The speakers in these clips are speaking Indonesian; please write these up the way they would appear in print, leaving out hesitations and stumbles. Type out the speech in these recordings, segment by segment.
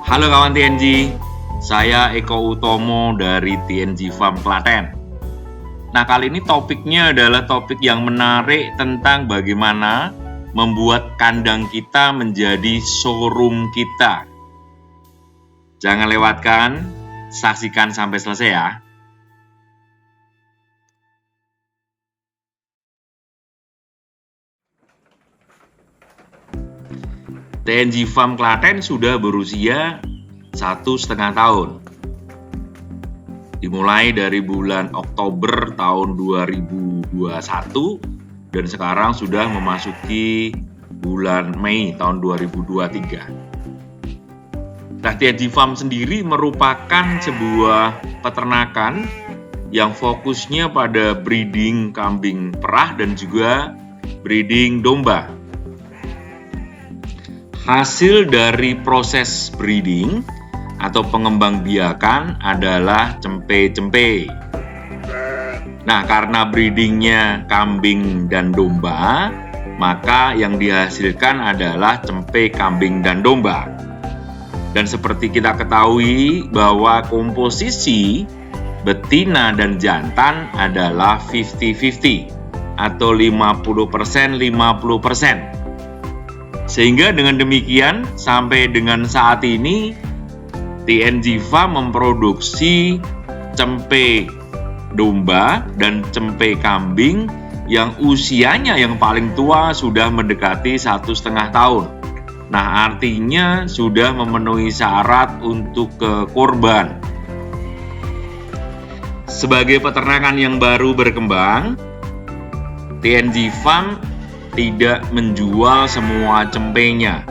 Halo kawan TNG, saya Eko Utomo dari TNG Farm Klaten. Nah, kali ini topiknya adalah topik yang menarik tentang bagaimana membuat kandang kita menjadi showroom kita. Jangan lewatkan, saksikan sampai selesai ya. TNG Farm Klaten sudah berusia 1,5 tahun. Dimulai dari bulan Oktober tahun 2021 dan sekarang sudah memasuki bulan Mei tahun 2023. Nah, TNG Farm sendiri merupakan sebuah peternakan yang fokusnya pada breeding kambing perah dan juga breeding domba. Hasil dari proses breeding atau pengembangbiakan adalah cempe-cempe. Nah, karena breedingnya kambing dan domba, maka yang dihasilkan adalah cempe kambing dan domba. Dan seperti kita ketahui bahwa komposisi betina dan jantan adalah 50-50 atau 50%-50%. Sehingga dengan demikian, sampai dengan saat ini, TNG Farm memproduksi cempe domba dan cempe kambing yang usianya yang paling tua sudah mendekati 1,5 tahun. Nah, artinya sudah memenuhi syarat untuk kurban. Sebagai peternakan yang baru berkembang, TNG Farm tidak menjual semua cempenya,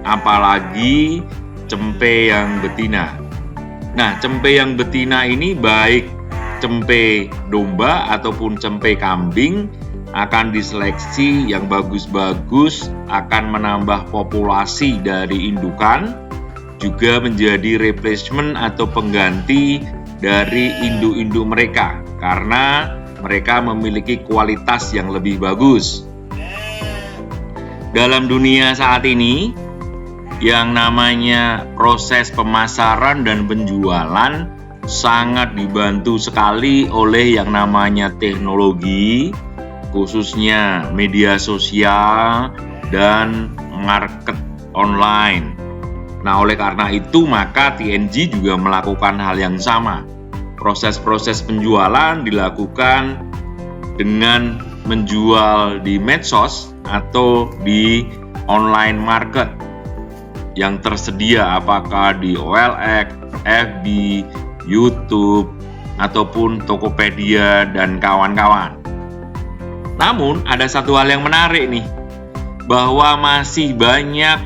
apalagi cempe yang betina. Nah, cempe yang betina ini baik cempe domba ataupun cempe kambing akan diseleksi yang bagus-bagus, akan menambah populasi dari indukan, juga menjadi replacement atau pengganti dari induk-induk mereka karena mereka memiliki kualitas yang lebih bagus. Dalam dunia saat ini, yang namanya proses pemasaran dan penjualan sangat dibantu sekali oleh yang namanya teknologi, khususnya media sosial dan market online. Nah, oleh karena itu maka TNG juga melakukan hal yang sama. Proses-proses penjualan dilakukan dengan menjual di medsos atau di online market yang tersedia, apakah di OLX, FB, YouTube, ataupun Tokopedia dan kawan-kawan. Namun ada satu hal yang menarik nih, bahwa masih banyak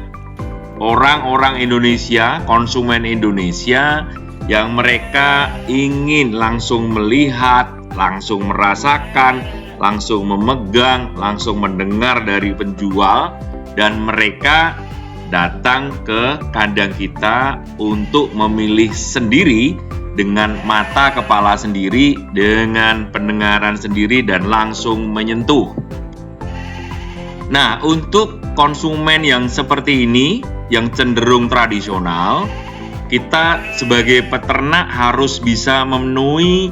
orang-orang Indonesia, konsumen Indonesia yang mereka ingin langsung melihat, langsung merasakan, langsung memegang, langsung mendengar dari penjual, dan mereka datang ke kandang kita untuk memilih sendiri dengan mata kepala sendiri, dengan pendengaran sendiri, dan langsung menyentuh. Nah, untuk konsumen yang seperti ini, yang cenderung tradisional, kita sebagai peternak harus bisa memenuhi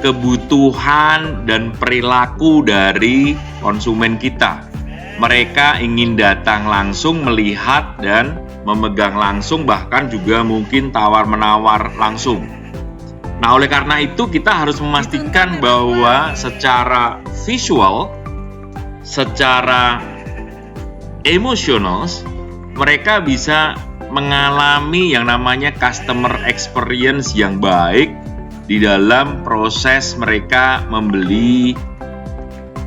kebutuhan dan perilaku dari konsumen kita. Mereka ingin datang langsung, melihat dan memegang langsung, bahkan juga mungkin tawar-menawar langsung. Nah, oleh karena itu kita harus memastikan bahwa secara visual, secara emosional, mereka bisa mengalami yang namanya customer experience yang baik di dalam proses mereka membeli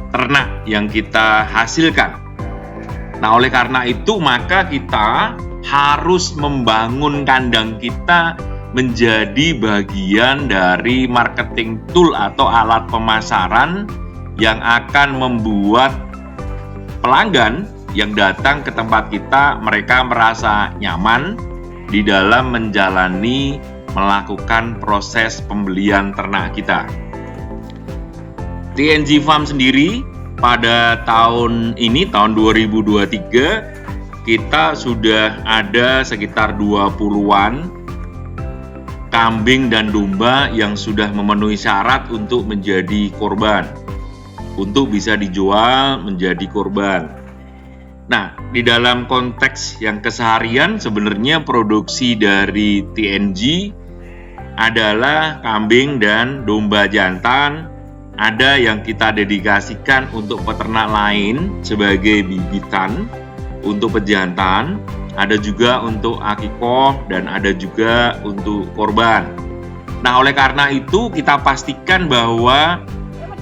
ternak yang kita hasilkan. Nah, oleh karena itu maka kita harus membangun kandang kita menjadi bagian dari marketing tool atau alat pemasaran yang akan membuat pelanggan yang datang ke tempat kita, mereka merasa nyaman di dalam melakukan proses pembelian ternak kita. TNG Farm sendiri pada tahun ini, tahun 2023, kita sudah ada sekitar 20-an kambing dan domba yang sudah memenuhi syarat untuk menjadi korban, untuk bisa dijual menjadi korban. Nah, di dalam konteks yang keseharian sebenarnya produksi dari TNG adalah kambing dan domba jantan. Ada yang kita dedikasikan untuk peternak lain sebagai bibitan untuk pejantan, ada juga untuk akikoh, dan ada juga untuk korban. Nah, oleh karena itu kita pastikan bahwa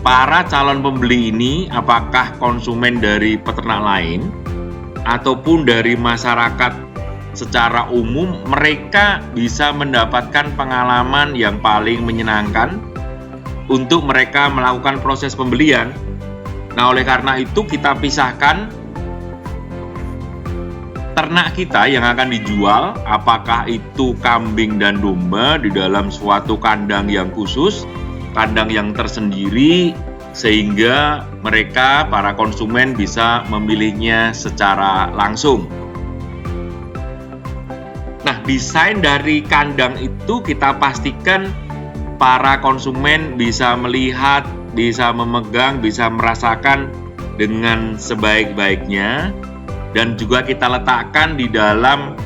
para calon pembeli ini, apakah konsumen dari peternak lain ataupun dari masyarakat secara umum, mereka bisa mendapatkan pengalaman yang paling menyenangkan untuk mereka melakukan proses pembelian. Nah, oleh karena itu kita pisahkan ternak kita yang akan dijual, apakah itu kambing dan domba di dalam suatu kandang yang khusus, kandang yang tersendiri, sehingga mereka, para konsumen, bisa memilihnya secara langsung. Nah, desain dari kandang itu kita pastikan para konsumen bisa melihat, bisa memegang, bisa merasakan dengan sebaik-baiknya, dan juga kita letakkan di dalam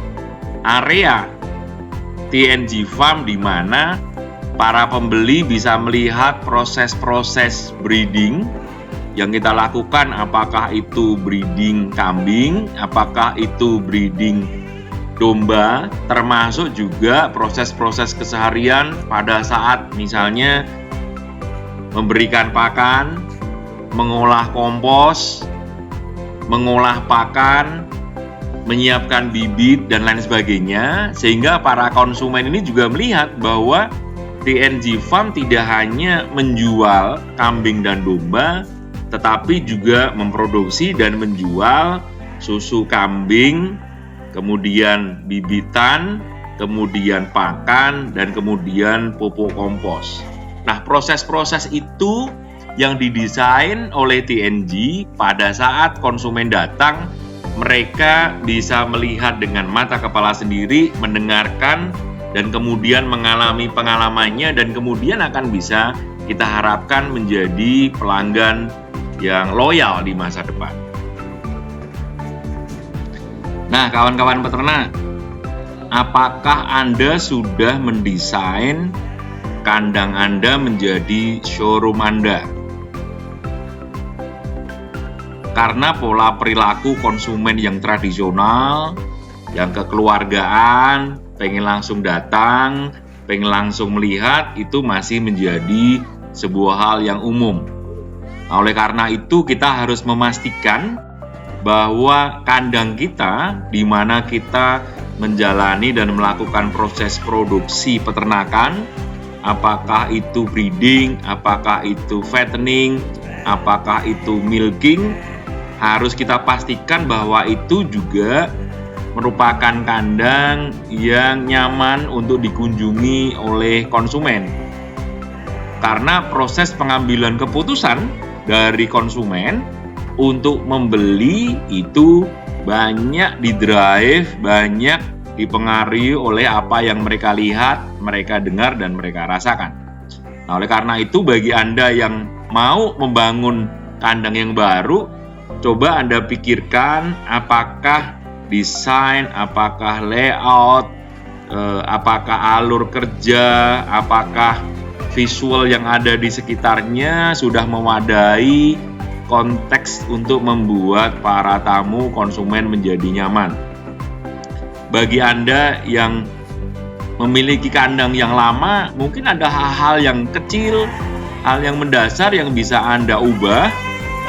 area TNG Farm di mana para pembeli bisa melihat proses-proses breeding yang kita lakukan, apakah itu breeding kambing, apakah itu breeding domba, termasuk juga proses-proses keseharian pada saat misalnya memberikan pakan, mengolah kompos, mengolah pakan, menyiapkan bibit, dan lain sebagainya, sehingga para konsumen ini juga melihat bahwa TNG Farm tidak hanya menjual kambing dan domba, tetapi juga memproduksi dan menjual susu kambing, kemudian bibitan, kemudian pakan, dan kemudian pupuk kompos. Nah, proses-proses itu yang didesain oleh TNG pada saat konsumen datang, mereka bisa melihat dengan mata kepala sendiri, mendengarkan, dan kemudian mengalami pengalamannya, dan kemudian akan bisa kita harapkan menjadi pelanggan yang loyal di masa depan. Nah, kawan-kawan peternak, apakah Anda sudah mendesain kandang Anda menjadi showroom Anda? Karena pola perilaku konsumen yang tradisional, yang kekeluargaan, pengen langsung datang, pengen langsung melihat, itu masih menjadi sebuah hal yang umum. Nah, oleh karena itu kita harus memastikan bahwa kandang kita, di mana kita menjalani dan melakukan proses produksi peternakan, apakah itu breeding, apakah itu fattening, apakah itu milking, harus kita pastikan bahwa itu juga merupakan kandang yang nyaman untuk dikunjungi oleh konsumen. Karena proses pengambilan keputusan dari konsumen untuk membeli itu banyak didrive, banyak dipengaruhi oleh apa yang mereka lihat, mereka dengar, dan mereka rasakan. Nah, oleh karena itu bagi Anda yang mau membangun kandang yang baru, coba Anda pikirkan apakah desain, apakah layout, apakah alur kerja, apakah visual yang ada di sekitarnya sudah memadai konteks untuk membuat para tamu konsumen menjadi nyaman. Bagi Anda yang memiliki kandang yang lama, mungkin ada hal-hal yang kecil, hal yang mendasar yang bisa Anda ubah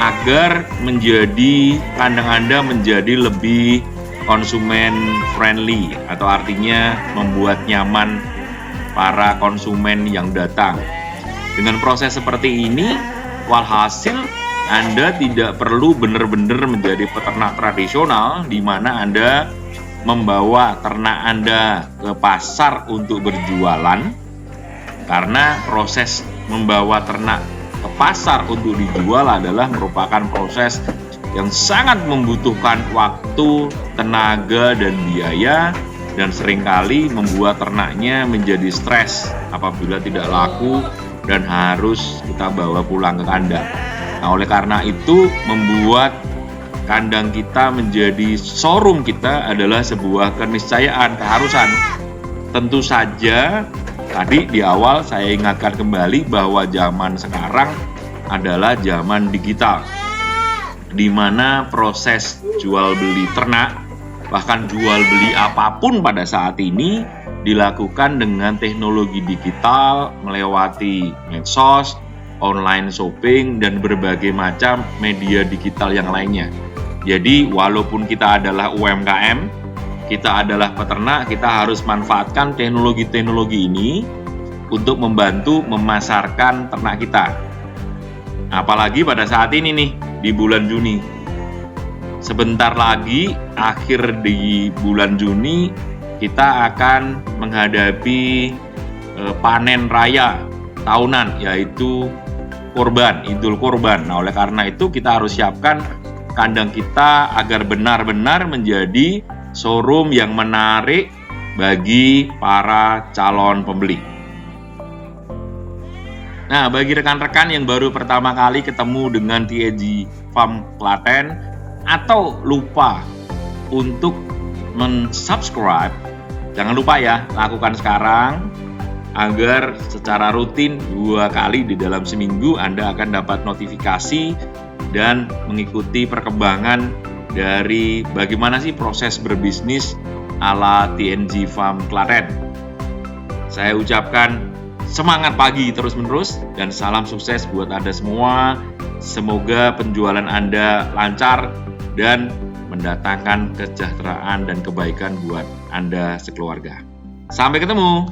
agar menjadi kandang Anda menjadi lebih konsumen friendly, atau artinya membuat nyaman para konsumen yang datang. Dengan proses seperti ini, walhasil Anda tidak perlu benar-benar menjadi peternak tradisional di mana Anda membawa ternak Anda ke pasar untuk berjualan, karena proses membawa ternak ke pasar untuk dijual adalah merupakan proses yang sangat membutuhkan waktu, tenaga, dan biaya, dan seringkali membuat ternaknya menjadi stres apabila tidak laku dan harus kita bawa pulang ke kandang. Nah, oleh karena itu membuat kandang kita menjadi showroom kita adalah sebuah keniscayaan, keharusan. Tentu saja tadi di awal saya ingatkan kembali bahwa zaman sekarang adalah zaman digital, di mana proses jual beli ternak, bahkan jual beli apapun pada saat ini dilakukan dengan teknologi digital melewati medsos, online shopping, dan berbagai macam media digital yang lainnya. Jadi walaupun kita adalah UMKM, kita adalah peternak, kita harus manfaatkan teknologi-teknologi ini untuk membantu memasarkan ternak kita. Apalagi pada saat ini nih, di bulan Juni. Sebentar lagi, akhir di bulan Juni, kita akan menghadapi panen raya tahunan, yaitu Kurban, Idul Kurban. Nah, oleh karena itu kita harus siapkan kandang kita agar benar-benar menjadi showroom yang menarik bagi para calon pembeli. Nah, bagi rekan-rekan yang baru pertama kali ketemu dengan TNG Farm Klaten atau lupa untuk men-subscribe, jangan lupa ya, lakukan sekarang agar secara rutin 2 kali di dalam seminggu Anda akan dapat notifikasi dan mengikuti perkembangan dari bagaimana sih proses berbisnis ala TNG Farm Klaten. Saya ucapkan semangat pagi terus-menerus dan salam sukses buat Anda semua. Semoga penjualan Anda lancar dan mendatangkan kesejahteraan dan kebaikan buat Anda sekeluarga. Sampai ketemu.